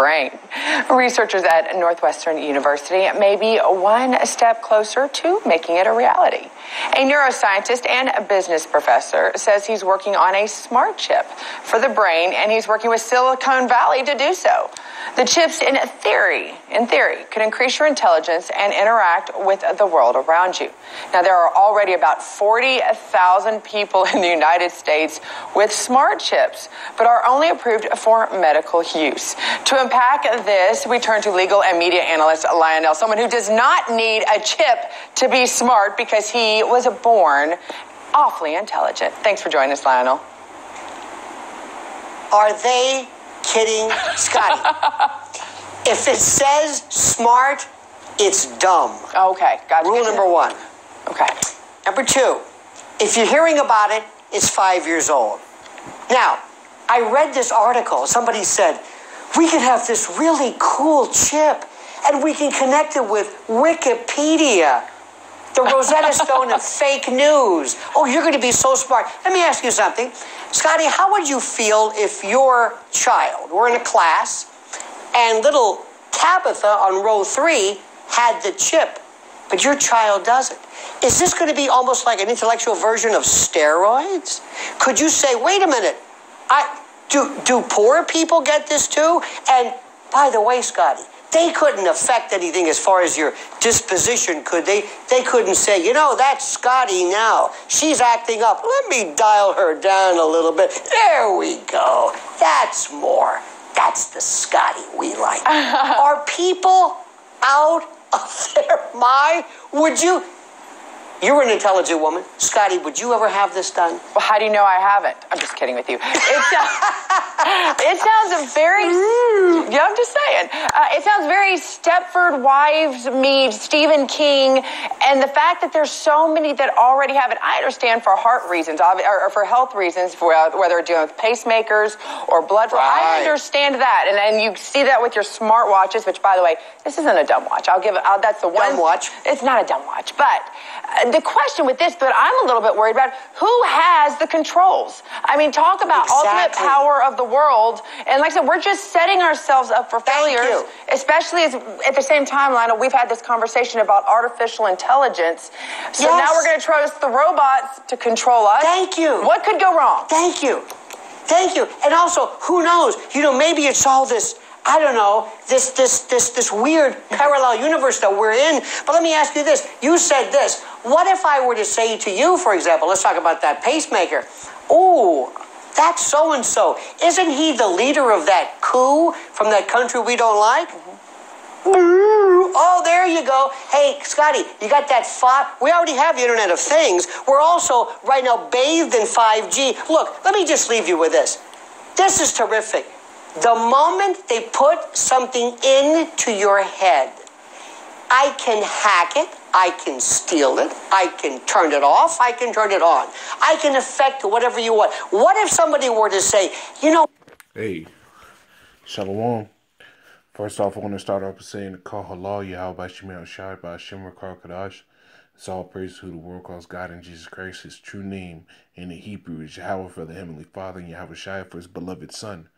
brain. Researchers at Northwestern University may be one step closer to making it a reality. A neuroscientist and a business professor says he's working on a smart chip for the brain, and he's working with Silicon Valley to do so. The chips, in theory, could increase your intelligence and interact with the world around you. Now, there are already about 40,000 people in the United States with smart chips, but are only approved for medical use. To unpack this, we turn to legal and media analyst Lionel, someone who does not need a chip to be smart because he was born awfully intelligent. Thanks for joining us, Lionel. Are they kidding, Scotty? If it says smart, it's dumb. Okay, gotcha. Rule number one. Okay. Number two, if you're hearing about it, it's 5 years old. Now, I read this article. Somebody said, we could have this really cool chip, and we can connect it with Wikipedia, the Rosetta Stone of fake news. Oh, you're going to be so smart. Let me ask you something. Scotty, how would you feel if your child were in a class and little Tabitha on row 3 had the chip, but your child doesn't? Is this going to be almost like an intellectual version of steroids? Could you say, wait a minute, do poor people get this too? And by the way, Scotty, they couldn't affect anything as far as your disposition, could they? They couldn't say, you know, that's Scotty now. She's acting up. Let me dial her down a little bit. There we go. That's more. That's the Scotty we like. Are people out of their mind? You're an intelligent woman. Scotty, would you ever have this done? Well, how do you know I haven't? I'm just kidding with you. It sounds very... Yeah, I'm just saying. It sounds very Stepford Wives meets Stephen King, and the fact that there's so many that already have it. I understand for heart reasons, or for health reasons, for whether it's dealing with pacemakers or blood flow. Right. I understand that, and you see that with your smart watches, which, by the way, this isn't a dumb watch. That's the one... Dumb watch? It's not a dumb watch, but... the question with this that I'm a little bit worried about, who has the controls? I mean, talk about ultimate power of the world. And like I said, we're just setting ourselves up for failures, especially as at the same time, Lionel, we've had this conversation about artificial intelligence. So now we're going to trust the robots to control us. Thank you. What could go wrong? Thank you. Thank you. And also, who knows? You know, maybe it's all this, I don't know, this weird parallel universe that we're in. But let me ask you this. You said this. What if I were to say to you, for example, let's talk about that pacemaker. Ooh, that's so-and-so. Isn't he the leader of that coup from that country we don't like? Oh, there you go. Hey, Scotty, you got that 5? We already have the Internet of Things. We're also right now bathed in 5G. Look, let me just leave you with this. This is terrific. The moment they put something into your head, I can hack it, I can steal it, I can turn it off, I can turn it on. I can affect whatever you want. What if somebody were to say, you know... Hey, Shalom. First off, I want to start off by saying, Call Halal Yahweh Shemel Shai by Shemar Kadash. It's all praise to who the world calls God and Jesus Christ. His true name in the Hebrew is Yahweh for the Heavenly Father and Yahweh Shai for his beloved Son.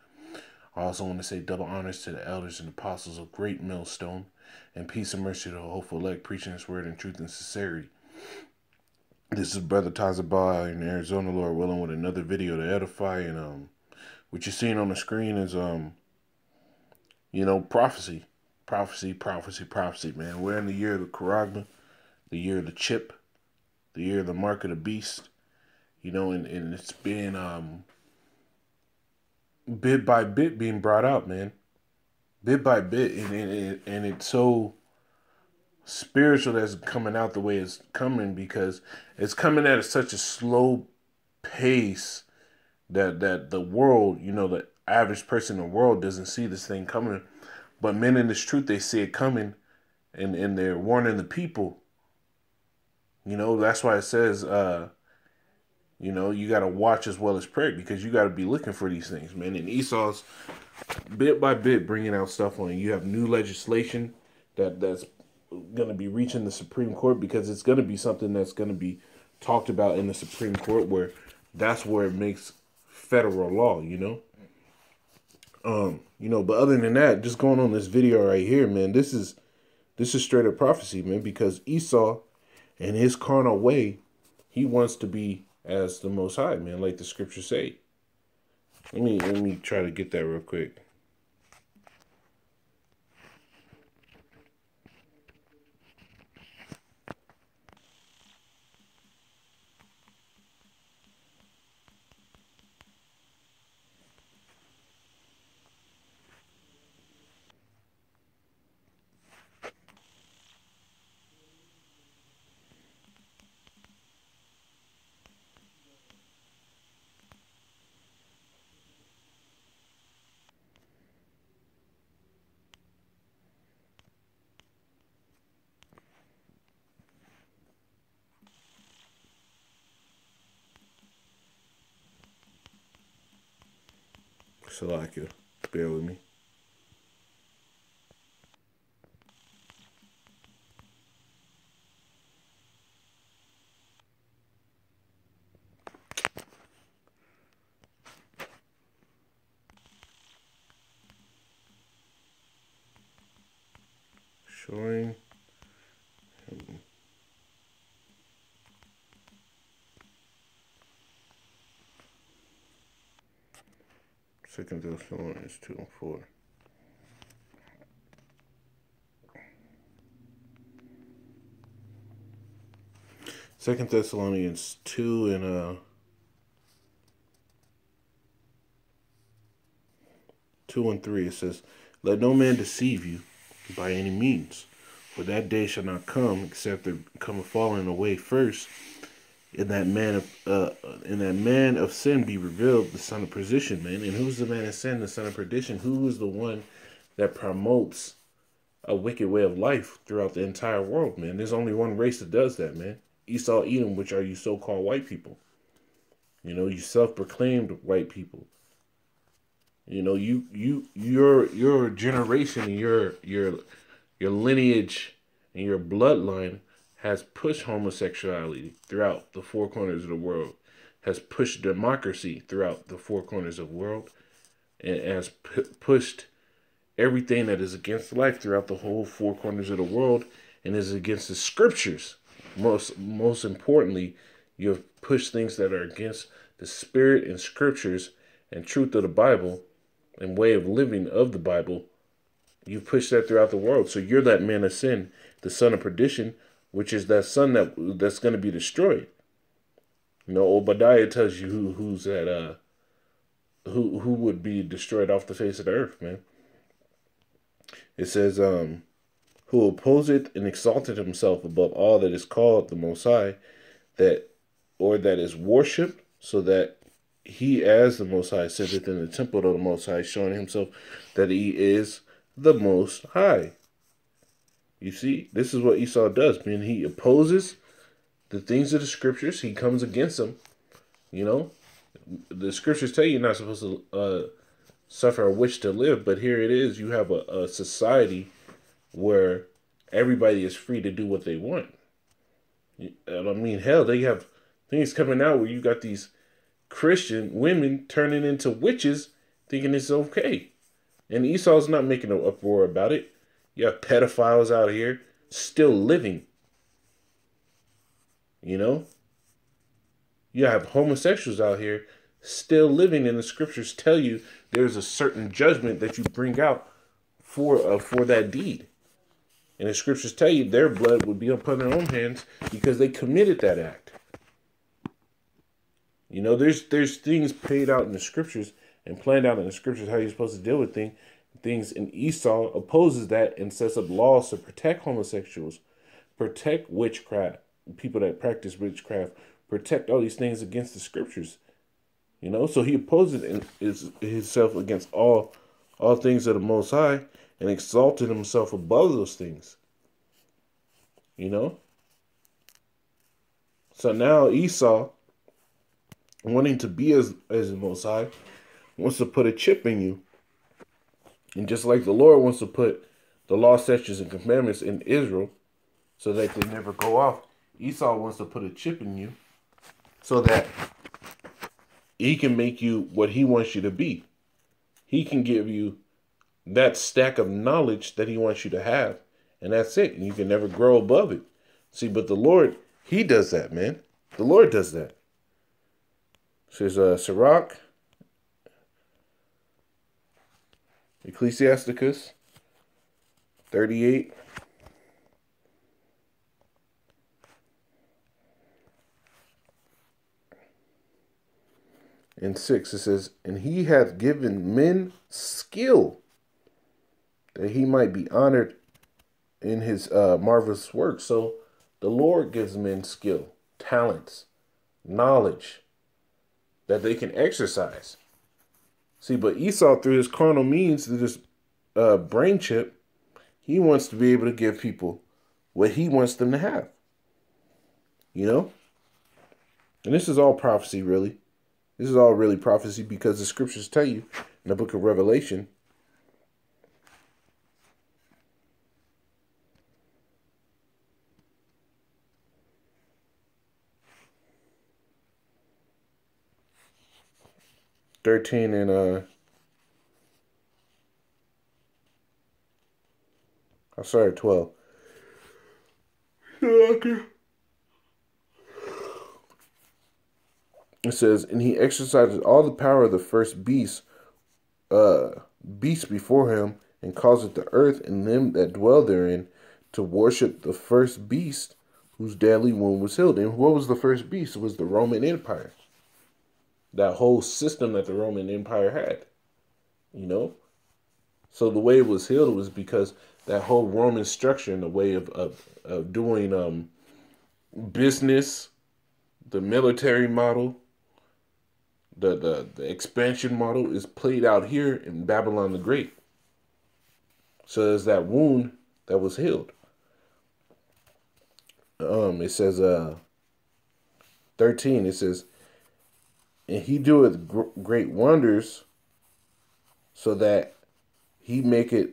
I also want to say double honors to the elders and apostles of Great Millstone, and peace and mercy to the hopeful elect preaching his word in truth and sincerity. This is Brother Tazabah in Arizona, Lord willing, with another video to edify. And what you're seeing on the screen is prophecy. Prophecy, man. We're in the year of the Karagma, the year of the chip, the year of the mark of the beast. And it's been bit by bit being brought out, man. Bit by bit, and it's so spiritual that's coming out the way it's coming, because it's coming at such a slow pace that the world, the average person in the world doesn't see this thing coming. But men in this truth, they see it coming, and they're warning the people. That's why it says, you got to watch as well as pray, because you got to be looking for these things, man. And Esau's bit by bit bringing out stuff on it. You have new legislation that's going to be reaching the Supreme Court, because it's going to be something that's going to be talked about in the Supreme Court, where that's where it makes federal law, But other than that, just going on this video right here, man, this is straight up prophecy, man, because Esau in his carnal way, he wants to be as the Most High, man, like the scriptures say. Let me try to get that real quick. Salakia, bear with me. Showing. Second Thessalonians 2:4. Second Thessalonians 2 and 2 and 3, it says, "Let no man deceive you by any means, for that day shall not come except there come a falling away first, and that man of sin be revealed, the son of perdition," man. And who's the man of sin, the son of perdition? Who is the one that promotes a wicked way of life throughout the entire world, man? There's only one race that does that, man. Esau, Edom, which are you so-called white people. You self-proclaimed white people. Your generation and your lineage and your bloodline has pushed homosexuality throughout the four corners of the world, has pushed democracy throughout the four corners of the world, and has pushed everything that is against life throughout the whole four corners of the world, and is against the scriptures. Most importantly, you have pushed things that are against the spirit and scriptures and truth of the Bible and way of living of the Bible. You've pushed that throughout the world. So you're that man of sin, the son of perdition, which is that son that's going to be destroyed. Obadiah tells you who's that who would be destroyed off the face of the earth, man. It says, "Who opposeth and exalted himself above all that is called the Most High, that is worshipped, so that he as the Most High sitteth in the temple of the Most High, showing himself that he is the Most High." You see, this is what Esau does, man. He opposes the things of the scriptures. He comes against them. The scriptures tell you you're not supposed to suffer a witch to live, but here it is. You have a society where everybody is free to do what they want. Hell, they have things coming out where you got these Christian women turning into witches thinking it's okay. And Esau's not making an uproar about it. You have pedophiles out here still living. You have homosexuals out here still living, and the scriptures tell you there's a certain judgment that you bring out for that deed. And the scriptures tell you their blood would be upon their own hands because they committed that act. There's things paid out in the scriptures and planned out in the scriptures how you're supposed to deal with things, and Esau opposes that and sets up laws to protect homosexuals, protect witchcraft, people that practice witchcraft, protect all these things against the scriptures. So he opposes himself against all things of the Most High and exalted himself above those things. So now Esau, wanting to be as the Most High, wants to put a chip in you. And just like the Lord wants to put the law, statutes, and commandments in Israel so that they never go off, Esau wants to put a chip in you so that he can make you what he wants you to be. He can give you that stack of knowledge that he wants you to have. And that's it. And you can never grow above it. See, but the Lord, he does that, man. The Lord does that. It says, Sirach, Ecclesiasticus 38. And 6, it says, and he hath given men skill that he might be honored in his marvelous work. So the Lord gives men skill, talents, knowledge that they can exercise. See, but Esau, through his carnal means, through this brain chip, he wants to be able to give people what he wants them to have. You know? And this is all prophecy, really. This is all really prophecy because the scriptures tell you in the book of Revelation, (13) and I'm sorry, 12. It says, and he exercises all the power of the first beast before him, and causeth the earth and them that dwell therein to worship the first beast, whose deadly wound was healed. And what was the first beast? It was the Roman Empire. That whole system that the Roman Empire had. You know? So the way it was healed was because that whole Roman structure and the way of doing business, the military model, the expansion model is played out here in Babylon the Great. So there's that wound that was healed. It says 13, it says, and he doeth great wonders, so that he maketh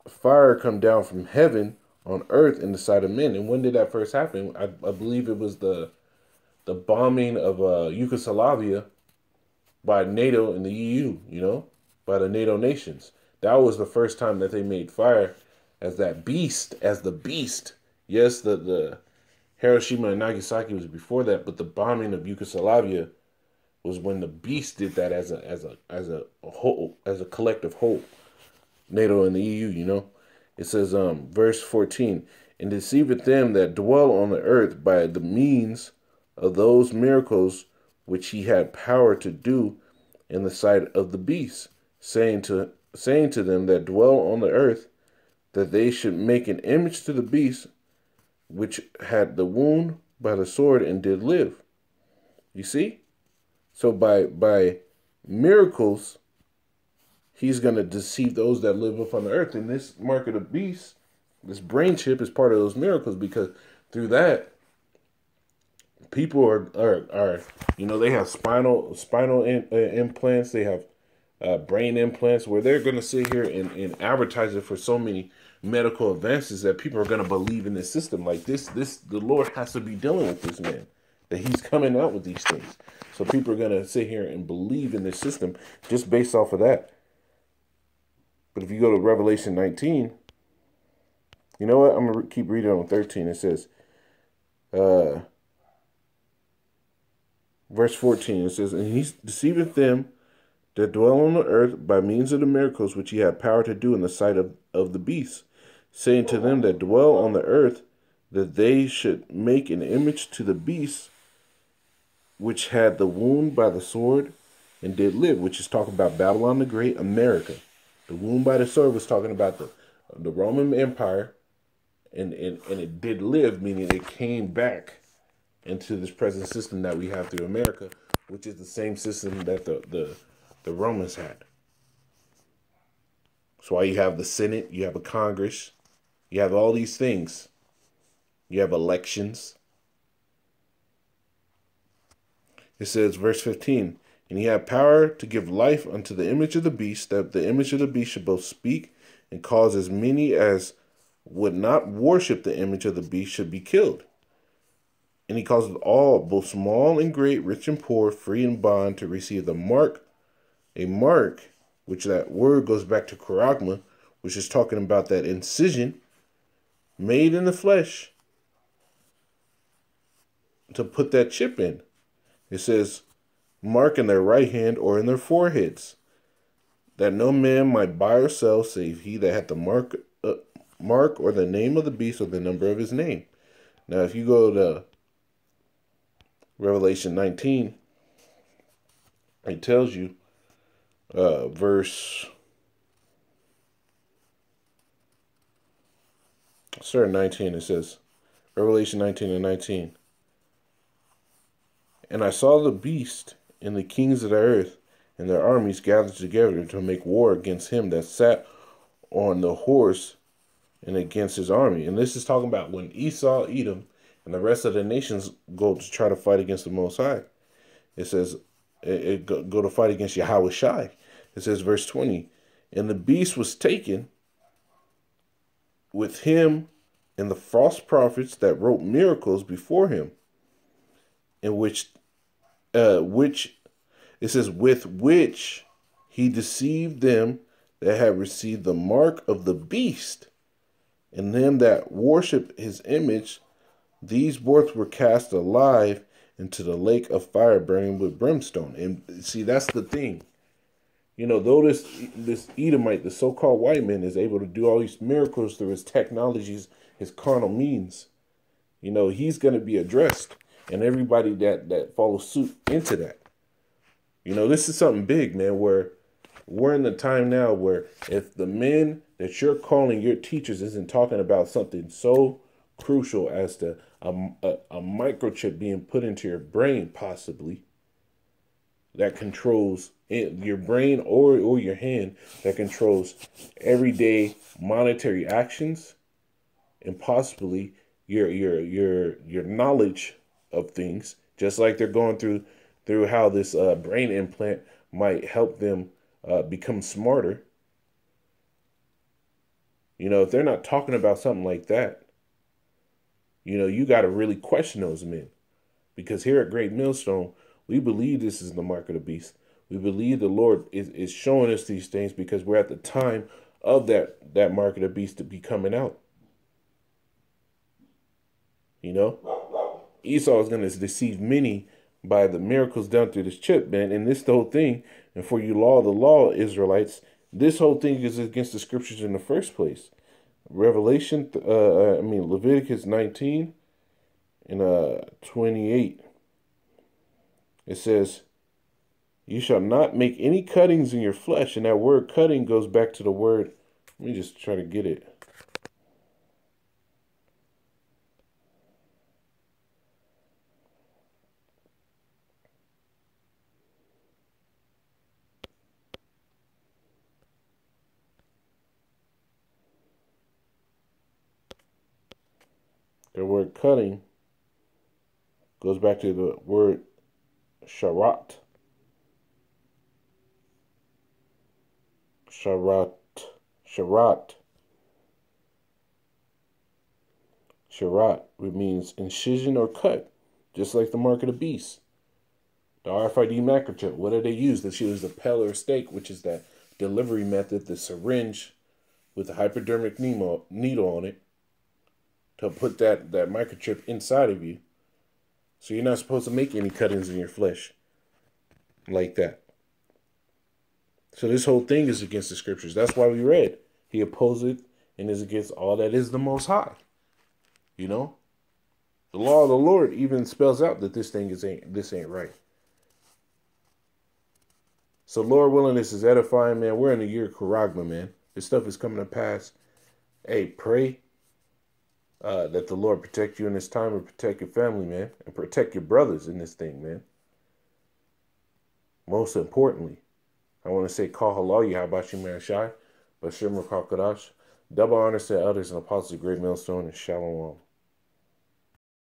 fire come down from heaven on earth in the sight of men. And when did that first happen? I believe it was the bombing of Yugoslavia by NATO and the EU, you know, by the NATO nations. That was the first time that they made fire as that beast, as the beast. Yes, the Hiroshima and Nagasaki was before that, but the bombing of Yugoslavia was when the beast did that as a whole, as a collective whole. NATO and the EU, you know. It says, verse 14, and deceiveth them that dwell on the earth by the means of those miracles which he had power to do in the sight of the beast, saying to them that dwell on the earth, that they should make an image to the beast, which had the wound by the sword and did live. You see? So by miracles, he's going to deceive those that live upon the earth. And this mark of the beast, this brain chip, is part of those miracles, because through that, people are you know, they have spinal implants, they have brain implants, where they're going to sit here and advertise it for so many medical advances that people are going to believe in this system. Like this, the Lord has to be dealing with this man, that he's coming out with these things. So people are going to sit here and believe in this system just based off of that. But if you go to Revelation 19, you know what? I'm going to keep reading on 13. It says, verse 14, it says, and he deceiveth them that dwell on the earth by means of the miracles which he had power to do in the sight of the beast, saying to them that dwell on the earth, that they should make an image to the beast, which had the wound by the sword and did live, which is talking about Babylon the Great, America. The wound by the sword was talking about the Roman Empire, and it did live, meaning it came back into this present system that we have through America, which is the same system that the Romans had. That's why you have the Senate, you have a Congress, you have all these things. You have elections. It says, verse 15, and he had power to give life unto the image of the beast, that the image of the beast should both speak and cause as many as would not worship the image of the beast should be killed. And he causeth all, both small and great, rich and poor, free and bond, to receive the mark, a mark which that word goes back to charagma, which is talking about that incision made in the flesh to put that chip in. It says, mark in their right hand or in their foreheads, that no man might buy or sell save he that hath the mark or the name of the beast or the number of his name. Now, if you go to Revelation 19, it tells you, start at 19, it says, Revelation 19 and 19. And I saw the beast and the kings of the earth and their armies gathered together to make war against him that sat on the horse and against his army. And this is talking about when Esau, Edom, and the rest of the nations go to try to fight against the Most High. It says, go to fight against Yahweh Shai. It says, verse 20, and the beast was taken with him and the false prophets that wrote miracles before him, in which it says, with which he deceived them that had received the mark of the beast, and them that worship his image. These both were cast alive into the lake of fire burning with brimstone. And see, that's the thing. You know, though this Edomite, the so-called white man, is able to do all these miracles through his technologies, his carnal means, you know, he's going to be addressed. And everybody that follows suit into that. You know, this is something big, man, where we're in the time now where if the men that you're calling your teachers isn't talking about something so crucial as to a microchip being put into your brain, possibly, that controls your brain or your hand, that controls everyday monetary actions, and possibly your knowledge of things, just like they're going through how this brain implant might help them become smarter. You know, if they're not talking about something like that, you know, you got to really question those men. Because here at Great Millstone, we believe this is the mark of the beast. We believe the Lord is showing us these things because we're at the time of that mark of the beast to be coming out. You know, Esau is going to deceive many by the miracles done through this chip, man. And this the whole thing. And for you the law, Israelites, this whole thing is against the scriptures in the first place. Leviticus 19 and 28. It says, you shall not make any cuttings in your flesh. And that word cutting goes back to the word, let me just try to get it. The word cutting goes back to the word sharat. Sharat. Sharat, which means incision or cut, just like the mark of the beast. The RFID microchip, what do they use? They use the Peller stake, which is that delivery method, the syringe with the hypodermic needle on it, to put that microchip inside of you. So you're not supposed to make any cuttings in your flesh like that. So this whole thing is against the scriptures. That's why we read. He opposed it and is against all that is the Most High. You know? The law of the Lord even spells out that this ain't right. So Lord willing, this is edifying, man. We're in the year of Charagma, man. This stuff is coming to pass. Hey, pray that the Lord protect you in this time and protect your family, man. And protect your brothers in this thing, man. Most importantly, I want to say, Call Halal Yahabashim Marashai, Bashim Rakakadash, double honors to elders and apostles of Great Millstone, and Shalom.